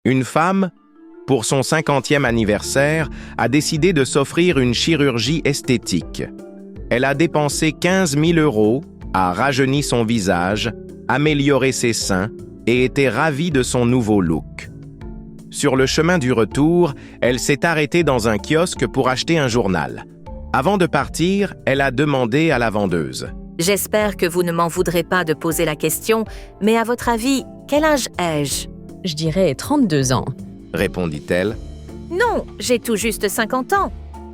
Une femme, pour son 50e anniversaire, a décidé de s'offrir une chirurgie esthétique. Elle a dépensé 15 000 €, a rajeuni son visage, amélioré ses seins et était ravie de son nouveau look. Sur le chemin du retour, elle s'est arrêtée dans un kiosque pour acheter un journal. Avant de partir, elle a demandé à la vendeuse. « J'espère que vous ne m'en voudrez pas de poser la question, mais à votre avis, quel âge ai-je » ?« Je dirais 32 ans. » répondit-elle. « Non, j'ai tout juste 50 ans. »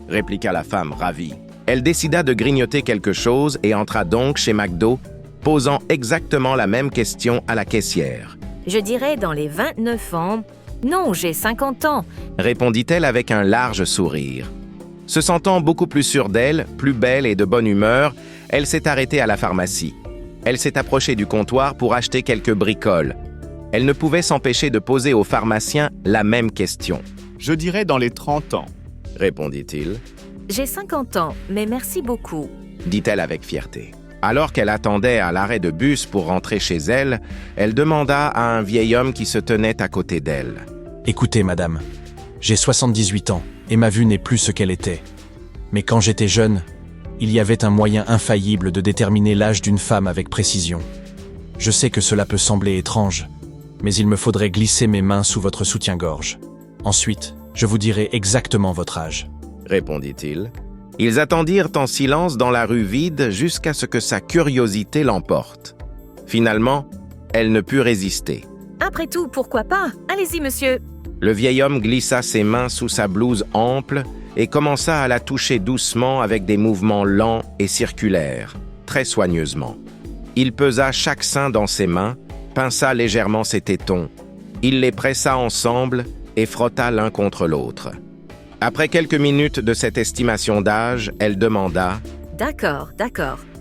répliqua la femme ravie. Elle décida de grignoter quelque chose et entra donc chez McDo, posant exactement la même question à la caissière. « Je dirais dans les 29 ans. Non, j'ai 50 ans. » répondit-elle avec un large sourire. Se sentant beaucoup plus sûre d'elle, plus belle et de bonne humeur, elle s'est arrêtée à la pharmacie. Elle s'est approchée du comptoir pour acheter quelques bricoles. Elle ne pouvait s'empêcher de poser au pharmacien la même question. « Je dirais dans les 30 ans. » répondit-il. « J'ai 50 ans, mais merci beaucoup. » dit-elle avec fierté. Alors qu'elle attendait à l'arrêt de bus pour rentrer chez elle, elle demanda à un vieil homme qui se tenait à côté d'elle. « Écoutez, madame, j'ai 78 ans et ma vue n'est plus ce qu'elle était. Mais quand j'étais jeune, il y avait un moyen infaillible de déterminer l'âge d'une femme avec précision. Je sais que cela peut sembler étrange, mais il me faudrait glisser mes mains sous votre soutien-gorge. Ensuite, je vous dirai exactement votre âge. » répondit-il. Ils attendirent en silence dans la rue vide jusqu'à ce que sa curiosité l'emporte. Finalement, elle ne put résister. « Après tout, pourquoi pas? Allez-y, monsieur. » Le vieil homme glissa ses mains sous sa blouse ample et commença à la toucher doucement avec des mouvements lents et circulaires, très soigneusement. Il pesa chaque sein dans ses mains, pinça légèrement ses tétons. Il les pressa ensemble et frotta l'un contre l'autre. Après quelques minutes de cette estimation d'âge, elle demanda « D'accord.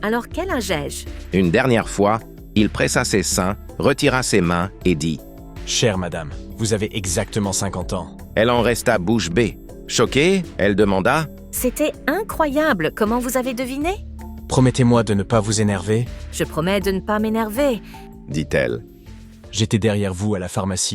Alors, quel âge ai-je » Une dernière fois, il pressa ses seins, retira ses mains et dit « Chère madame, vous avez exactement 50 ans. » Elle en resta bouche bée. Choquée, elle demanda « C'était incroyable, comment vous avez deviné ?»« Promettez-moi de ne pas vous énerver. » Je promets de ne pas m'énerver. » dit-elle. J'étais derrière vous à la pharmacie.